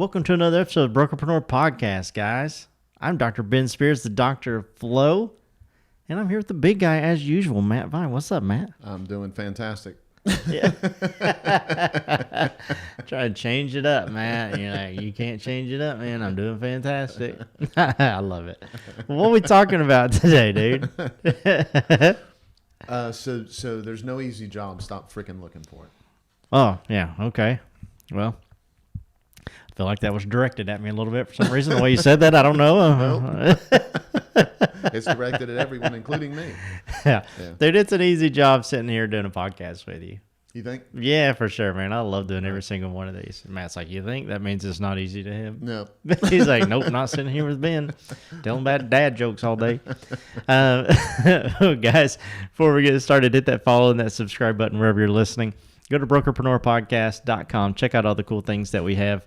Welcome to another episode of Brokerpreneur Podcast, guys. I'm Dr. Ben Spears, the Doctor of Flow, and I'm here with the big guy as usual, Matt Vine. What's up, Matt? I'm doing fantastic. Yeah. Try to change it up, Matt. You're like, you can't change it up, man. I'm doing fantastic. I love it. What are we talking about today, dude? So there's no easy job. Stop freaking looking for it. Oh, yeah. Okay. Well, I feel like that was directed at me a little bit for some reason. The way you said that, I don't know. It's directed at everyone, including me. Yeah. Dude, it's an easy job sitting here doing a podcast with you. You think? Yeah, for sure, man. I love doing every single one of these. Matt's like, you think? That means it's not easy to him. No. He's like, nope, not sitting here with Ben. Telling bad dad jokes all day. Guys, before we get started, hit that follow and that subscribe button wherever you're listening. Go to brokerpreneurpodcast.com. Check out all the cool things that we have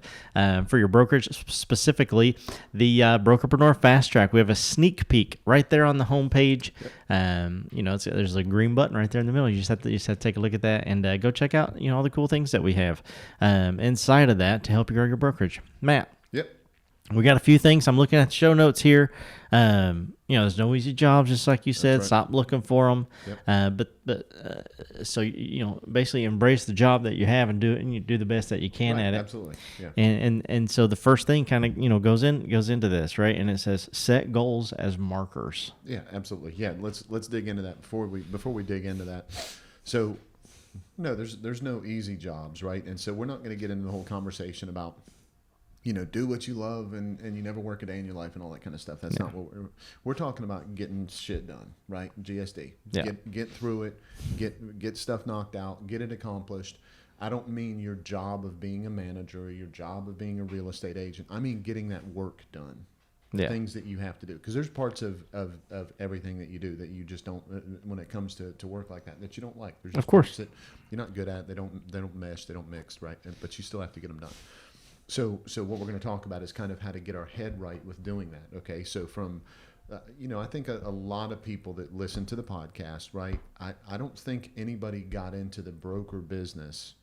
for your brokerage, specifically the Brokerpreneur Fast Track. We have a sneak peek right there on the homepage. There's a green button right there in the middle. You just have to take a look at that and go check out all the cool things that we have inside of that to help you grow your brokerage. Matt. Yep. We got a few things. I'm looking at the show notes here. There's no easy jobs, just like you said. Right. Stop looking for them. Yep. So basically embrace the job that you have and do it, and you do the best that you can at it. Absolutely. Yeah. And so the first thing kind of goes into this, right? And it says set goals as markers. Yeah, absolutely. Yeah, let's dig into that before we dig into that. So, no, there's no easy jobs, right? And so we're not going to get into the whole conversation about do what you love and you never work a day in your life and all that kind of stuff. That's not what we're talking about. Getting shit done, right? GSD. Yeah. Get through it. Get stuff knocked out. Get it accomplished. I don't mean your job of being a manager or your job of being a real estate agent. I mean getting that work done. Yeah. Things that you have to do, because there's parts of everything that you do that you just don't, when it comes to work like that you don't like. There's just of course parts that you're not good at. They don't mesh. They don't mix, right? But you still have to get them done. So what we're going to talk about is kind of how to get our head right with doing that. Okay. So from, I think a lot of people that listen to the podcast, right? I don't think anybody got into the broker business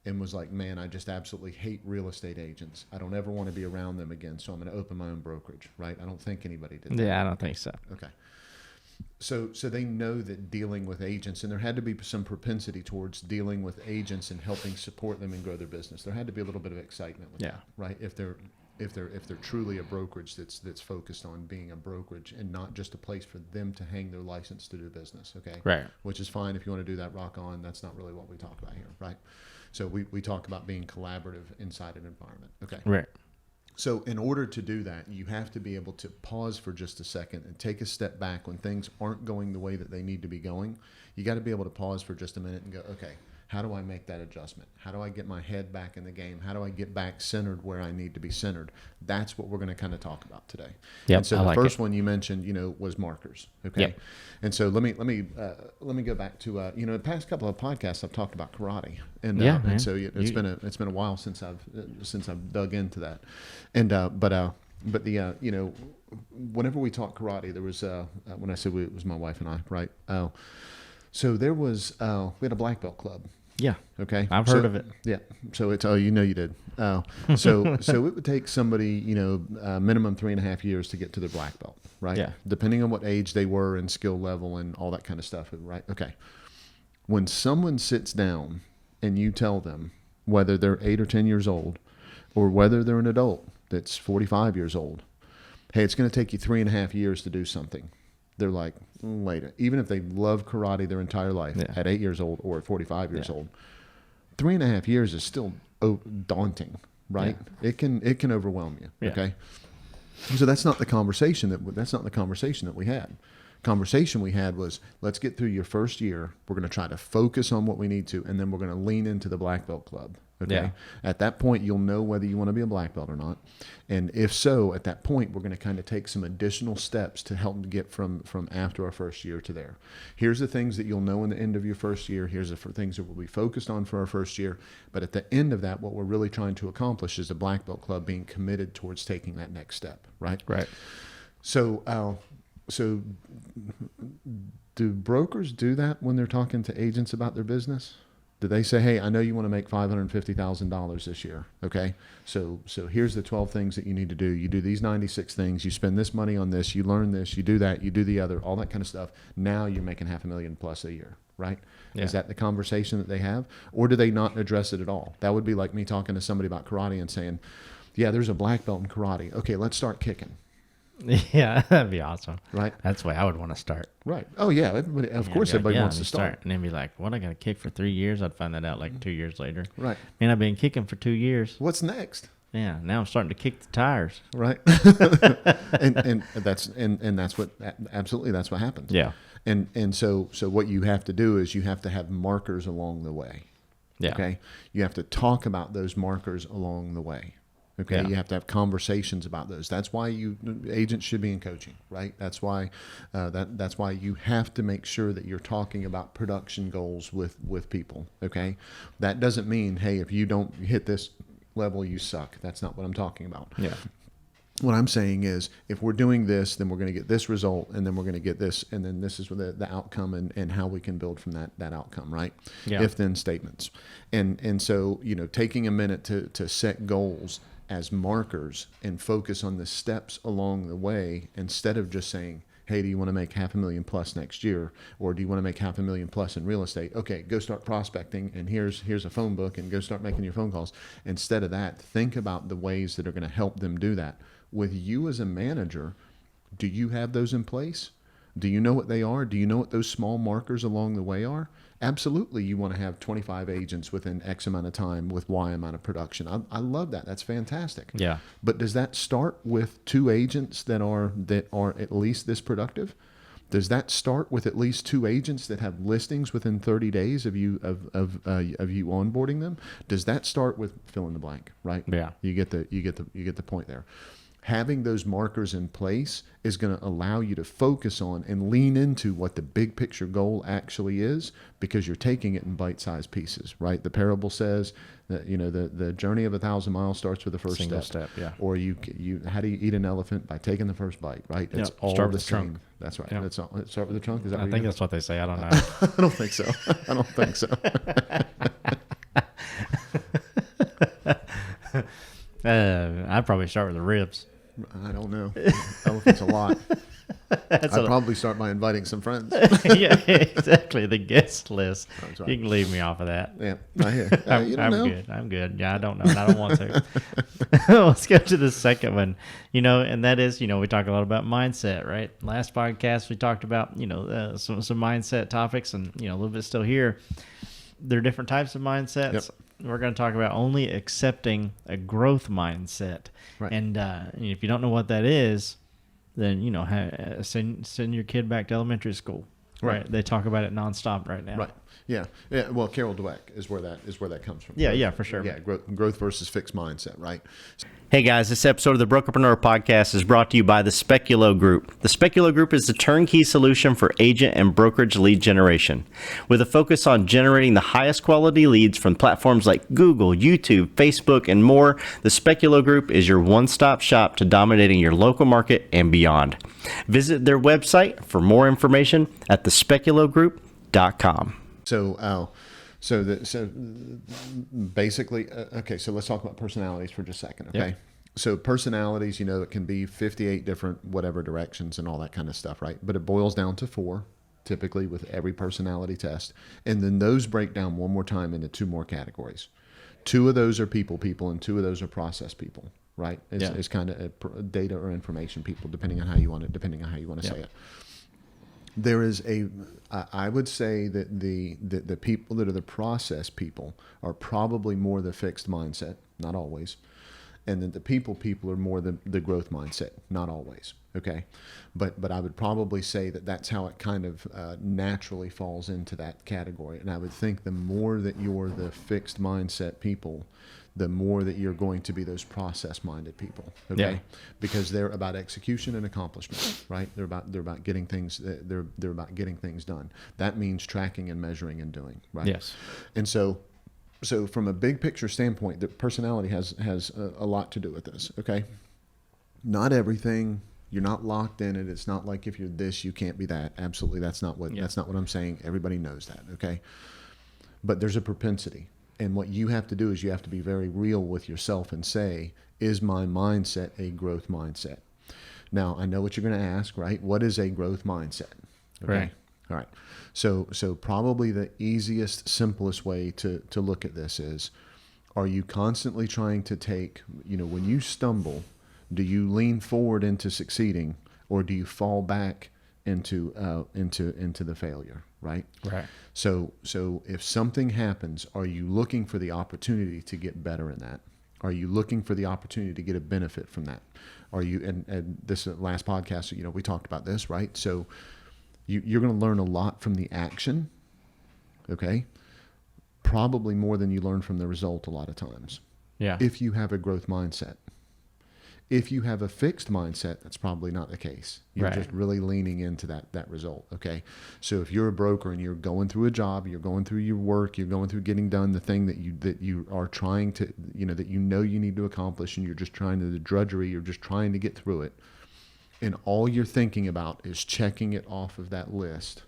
and was like, man, I just absolutely hate real estate agents. I don't ever want to be around them again. So I'm going to open my own brokerage, right? I don't think anybody did that. Yeah, I don't think so. Okay. So they know that dealing with agents, and there had to be some propensity towards dealing with agents and helping support them and grow their business. There had to be a little bit of excitement with that, right? If they're truly a brokerage that's focused on being a brokerage and not just a place for them to hang their license to do business, okay? Right. Which is fine if you want to do that, rock on. That's not really what we talk about here, right? So we talk about being collaborative inside an environment, okay? Right. So in order to do that, you have to be able to pause for just a second and take a step back when things aren't going the way that they need to be going. You got to be able to pause for just a minute and go, okay, how do I make that adjustment? How do I get my head back in the game? How do I get back centered where I need to be centered? That's what we're going to kind of talk about today. Yep, and so the first one you mentioned, was markers. Okay. Yep. And so let me go back to the past couple of podcasts I've talked about karate, and so it's been a while since I've dug into that, and but whenever we talk karate, there was when I said it was my wife and I, right? So there was we had a black belt club. Yeah. Okay. I've heard of it. Yeah. So it's you did. So it would take somebody minimum 3.5 years to get to their black belt, right? Yeah. Depending on what age they were and skill level and all that kind of stuff, right? Okay. When someone sits down and you tell them whether they're 8 or 10 years old or whether they're an adult that's 45 years old, hey, it's going to take you 3.5 years to do something. They're like, later. Even if they love karate their entire life at 8 years old or at 45 years old, 3.5 years is still daunting, right? Yeah. It can overwhelm you. Yeah. Okay. So that's not the conversation that we had. Conversation we had was, let's get through your first year. We're going to try to focus on what we need to, and then we're going to lean into the black belt club. Okay. Yeah. At that point, you'll know whether you want to be a black belt or not. And if so, at that point, we're going to kind of take some additional steps to help get from after our first year to there. Here's the things that you'll know in the end of your first year. Here's the things that we'll be focused on for our first year. But at the end of that, what we're really trying to accomplish is a black belt club being committed towards taking that next step. Right. Right. So do brokers do that when they're talking to agents about their business? Did they say, hey, I know you want to make $550,000 this year. Okay. So here's the 12 things that you need to do. You do these 96 things. You spend this money on this. You learn this. You do that. You do the other. All that kind of stuff. Now you're making $500,000 plus a year, right? Yeah. Is that the conversation that they have, or do they not address it at all? That would be like me talking to somebody about karate and saying, yeah, there's a black belt in karate. Okay, let's start kicking. Yeah, that'd be awesome. Right. That's the way I would want to start. Right. Oh, yeah. Of course, everybody wants to start. And then be like, what, I got to kick for 3 years? I'd find that out like 2 years later. Right. Man, I've been kicking for 2 years. What's next? Yeah, now I'm starting to kick the tires. Right. and that's what, absolutely, that's what happens. Yeah. And so what you have to do is you have to have markers along the way. Yeah. Okay. You have to talk about those markers along the way. Okay, yeah. You have to have conversations about those. That's why agents should be in coaching, right? That's why that's why you have to make sure that you're talking about production goals with people. Okay, that doesn't mean, hey, if you don't hit this level, you suck. That's not what I'm talking about. Yeah. What I'm saying is, if we're doing this, then we're going to get this result, and then we're going to get this, and then this is the outcome, and how we can build from that outcome, right? Yeah. If then statements, and so taking a minute to set goals as markers and focus on the steps along the way, instead of just saying, hey, do you want to make $500,000 plus next year, or do you want to make $500,000 plus in real estate? Okay, go start prospecting, and here's a phone book, and go start making your phone calls. Instead of that, think about the ways that are going to help them do that. With you as a manager, do you have those in place? Do you know what they are? Do you know what those small markers along the way are? Absolutely, you want to have 25 agents within X amount of time with Y amount of production. I love that. That's fantastic. Yeah. But does that start with 2 agents that are at least this productive? Does that start with at least 2 agents that have listings within 30 days of you onboarding them? Does that start with fill in the blank? Right. Yeah. You get the point there. Having those markers in place is going to allow you to focus on and lean into what the big picture goal actually is, because you're taking it in bite-sized pieces, right? The parable says that the journey of 1,000 miles starts with the first step. Yeah. Or you how do you eat an elephant? By taking the first bite, right? It's all start the with the same. trunk. That's right. Yeah. Start with the trunk. Is that? I think that's what they say. I don't know. I don't think so. I don't think so. I'd probably start with the ribs. I don't know. Elephants a lot. I'd probably start by inviting some friends. Yeah, exactly. The guest list. That's right. You can leave me off of that. Yeah, I hear. You don't I'm know. good. I'm good. Yeah, I don't know. And I don't want to. Let's go to the second one. And that is, we talk a lot about mindset, right? Last podcast we talked about, some mindset topics, and a little bit still here. There are different types of mindsets. Yep. We're going to talk about only accepting a growth mindset. Right. And if you don't know what that is, then send your kid back to elementary school. Right. They talk about it nonstop right now. Right. Yeah. Yeah. Well, Carol Dweck is where that comes from. Yeah. Yeah. For sure. Yeah. Growth versus fixed mindset. Right. Hey guys, this episode of the Brokerpreneur Podcast is brought to you by the Speculo Group. The Speculo Group is the turnkey solution for agent and brokerage lead generation. With a focus on generating the highest quality leads from platforms like Google, YouTube, Facebook, and more, the Speculo Group is your one-stop shop to dominating your local market and beyond. Visit their website for more information at thespeculogroup.com. So basically, okay, so let's talk about personalities for just a second, okay? Yep. So personalities, it can be 58 different whatever directions and all that kind of stuff, right? But it boils down to 4, typically, with every personality test. And then those break down one more time into 2 more categories. 2 of those are people, and 2 of those are process people, right? It's kind of data or information people, depending on how you want to say it. There is I would say that the people that are the process people are probably more the fixed mindset, not always, and then the people are more the growth mindset, not always. Okay, but I would probably say that that's how it kind of naturally falls into that category. And I would think the more that you're the fixed mindset people, the more that you're going to be those process-minded people, okay? Yeah. Because they're about execution and accomplishment, right? They're about getting things. They're about getting things done. That means tracking and measuring and doing, right? Yes. And so from a big picture standpoint, the personality has a lot to do with this, okay? Not everything. You're not locked in it. It's not like if you're this, you can't be that. Absolutely, that's not what I'm saying. Everybody knows that, okay? but there's a propensity. And what you have to do is you have to be very real with yourself and say, is my mindset a growth mindset? Now, I know what you're going to ask, right? What is a growth mindset? Okay. Right. All right. So probably the easiest, simplest way to look at this is, are you constantly trying to take, when you stumble, do you lean forward into succeeding, or do you fall back into the failure, right? Right. So if something happens, are you looking for the opportunity to get better in that? Are you looking for the opportunity to get a benefit from that? Are you, and this last podcast, we talked about this, right? So you're going to learn a lot from the action, okay? Probably more than you learn from the result a lot of times. Yeah. If you have a growth mindset. If you have a fixed mindset, that's probably not the case. You're Right. just really leaning into that result, okay? So if you're a broker and you're going through a job, you're going through your work, you're going through getting done the thing that you are trying to, that you need to accomplish, and you're just trying to, the drudgery, you're just trying to get through it, and all you're thinking about is checking it off of that list,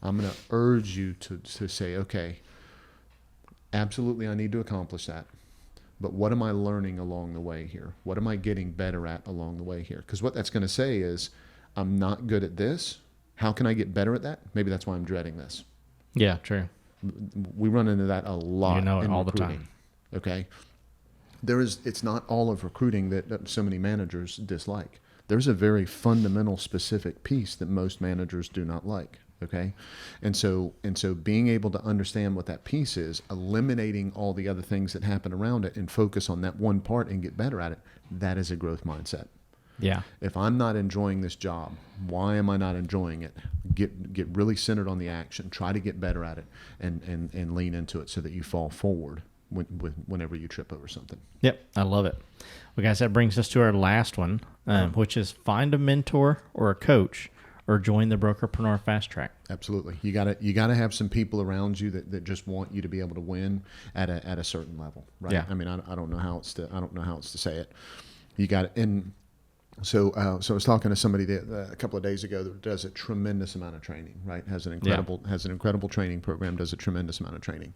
I'm going to urge you to say, okay, absolutely I need to accomplish that. But what am I learning along the way here? What am I getting better at along the way here? Because what that's going to say is, I'm not good at this. How can I get better at that? Maybe that's why I'm dreading this. Yeah, true. We run into that a lot. You know it in all the recruiting, time. Okay. It's not all of recruiting that so many managers dislike. There's a very fundamental, specific piece that most managers do not like. Okay. And so being able to understand what that piece is, eliminating all the other things that happen around it and focus on that one part and get better at it, that is a growth mindset. Yeah. If I'm not enjoying this job, why am I not enjoying it? Get really centered on the action, try to get better at it, and lean into it so that you fall forward whenever you trip over something. Yep. I love it. Well, guys, that brings us to our last one, which is find a mentor or a coach, or join the Brokerpreneur Fast Track. Absolutely. You gotta have some people around you that just want you to be able to win at a certain level, right? Yeah. I mean, I don't know how else to say it. You got it. And so I was talking to somebody a couple of days ago that does a tremendous amount of training, right? Has an incredible training program, does a tremendous amount of training.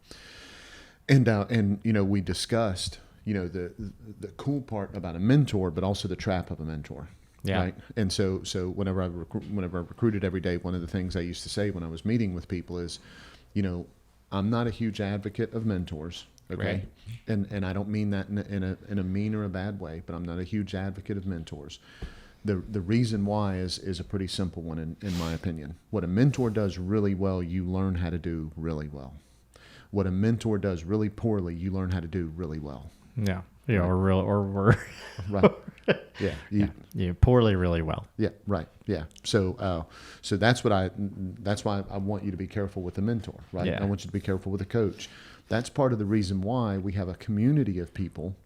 And we discussed, the cool part about a mentor, but also the trap of a mentor. Yeah. Right. And so whenever I recruited every day, one of the things I used to say when I was meeting with people is, I'm not a huge advocate of mentors. Okay. Right. And I don't mean that in a mean or a bad way, but I'm not a huge advocate of mentors. The reason why is a pretty simple one in my opinion. What a mentor does really well, you learn how to do really well. What a mentor does really poorly, you learn how to do really well. Yeah. Yeah. Right. Right. Yeah. Yeah. Poorly, really well. Yeah. Right. Yeah. So that's why I want you to be careful with the mentor, right? Yeah. I want you to be careful with the coach. That's part of the reason why we have a community of people,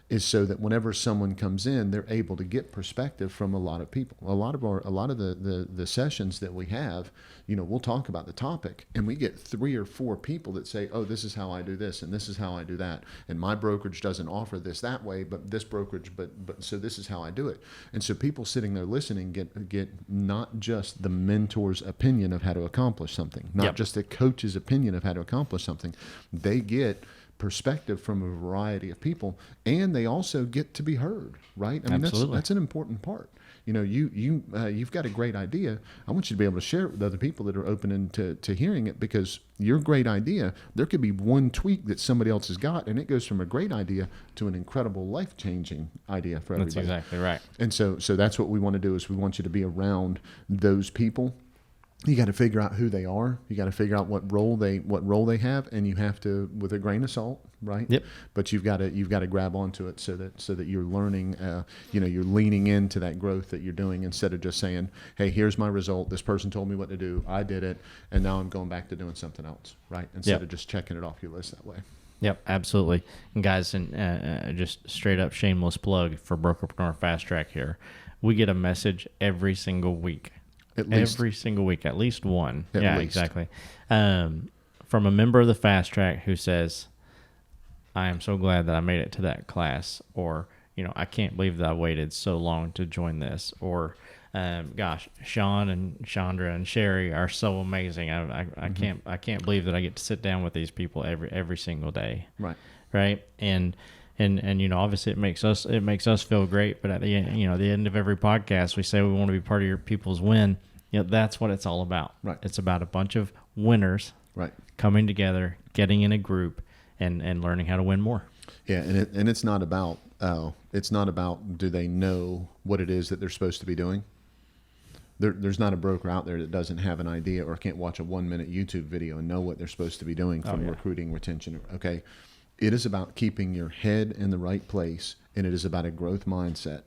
is so that whenever someone comes in, they're able to get perspective from a lot of people. A lot of the sessions that we have, we'll talk about the topic, and we get 3 or 4 people that say, oh, this is how I do this, and this is how I do that, and my brokerage doesn't offer this that way, but this brokerage, but so this is how I do it. And so people sitting there listening get not just the mentor's opinion of how to accomplish something, not just the coach's opinion of how to accomplish something. They get perspective from a variety of people, and they also get to be heard, right? I mean, that's an important part. You've got a great idea. I want you to be able to share it with other people that are open to hearing it, because your great idea, there could be one tweak that somebody else has got, and it goes from a great idea to an incredible life-changing idea for everybody. That's exactly right. And so that's what we want to do, is we want you to be around those people. You got to figure out who they are. You got to figure out what role they have, and you have to, with a grain of salt, right? Yep. But you've got to grab onto it so that you're learning. You're leaning into that growth that you're doing, instead of just saying, "Hey, here's my result. This person told me what to do. I did it, and now I'm going back to doing something else." Right? Instead of just checking it off your list that way. Yep, absolutely. And guys, just straight up shameless plug for Brokerpreneur Fast Track here. We get a message every single week. Every single week, at least one. At least. Exactly. From a member of the Fast Track who says, I am so glad that I made it to that class, or, I can't believe that I waited so long to join this, or gosh, Sean and Chandra and Sherry are so amazing. I can't believe that I get to sit down with these people every single day. Right. And obviously it makes us feel great. But at the end, the end of every podcast, we say we want to be part of your people's win. That's what it's all about. Right. It's about a bunch of winners. Right. Coming together, getting in a group, and learning how to win more. Yeah, and it's not about do they know what it is that they're supposed to be doing. There's not a broker out there that doesn't have an idea or can't watch a 1-minute YouTube video and know what they're supposed to be doing from recruiting, retention. Okay, it is about keeping your head in the right place, and it is about a growth mindset.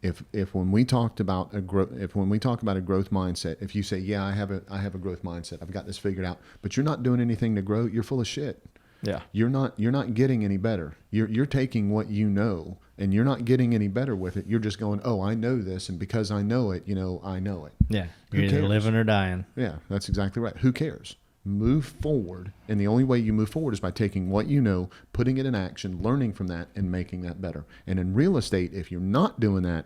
If when we talk about a growth mindset, if you say, yeah, I have a growth mindset, I've got this figured out, but you're not doing anything to grow, you're full of shit. Yeah. You're not getting any better. You're taking what you know and you're not getting any better with it. You're just going, oh, I know this, and because I know it, I know it. Yeah. You're either living or dying. Yeah, that's exactly right. Who cares? Move forward, and the only way you move forward is by taking what you know, putting it in action, learning from that, and making that better. And in real estate, if you're not doing that,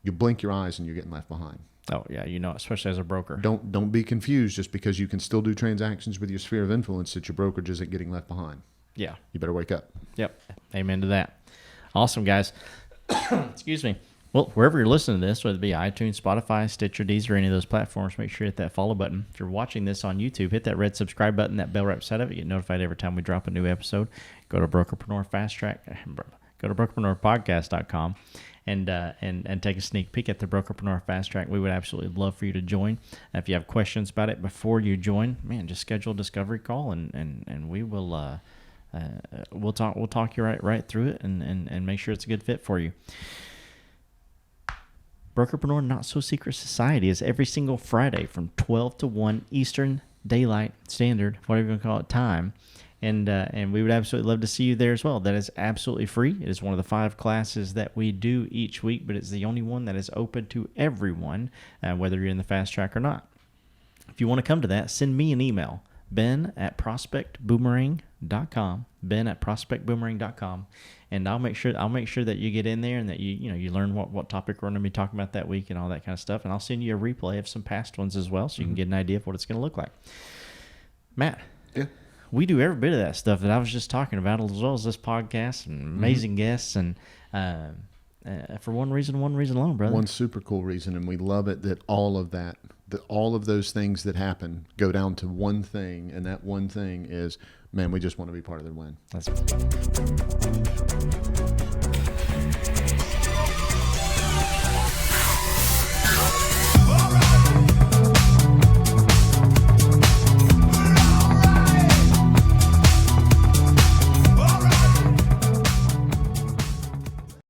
you blink your eyes and you're getting left behind. Oh yeah, especially as a broker. Don't be confused just because you can still do transactions with your sphere of influence that your brokerage isn't getting left behind. Yeah. You better wake up. Yep. Amen to that. Awesome, guys. Excuse me. Well, wherever you're listening to this, whether it be iTunes, Spotify, Stitcher, Deezer, or any of those platforms, make sure you hit that follow button. If you're watching this on YouTube, hit that red subscribe button, that bell right beside of it. You get notified every time we drop a new episode. Go to Brokerpreneur Fast Track. Go to brokerpreneurpodcast.com and take a sneak peek at the Brokerpreneur Fast Track. We would absolutely love for you to join. If you have questions about it before you join, man, just schedule a discovery call and we will we'll talk you right through it and make sure it's a good fit for you. Brokerpreneur Not So Secret Society is every single Friday from 12 to 1 Eastern Daylight Standard, whatever you want to call it, time. And we would absolutely love to see you there as well. That is absolutely free. It is one of the 5 classes that we do each week, but it's the only one that is open to everyone, whether you're in the fast track or not. If you want to come to that, send me an email, ben@prospectboomerang.com, ben@prospectboomerang.com, and I'll make sure that you get in there and that you learn what topic we're going to be talking about that week and all that kind of stuff. And I'll send you a replay of some past ones as well, so you can get an idea of what it's going to look like. Matt. Yeah. We do every bit of that stuff that I was just talking about, as well as this podcast and amazing guests, and for one reason alone, brother. One super cool reason, and we love it that all of those things that happen go down to one thing, and that one thing is, man, we just want to be part of their win. That's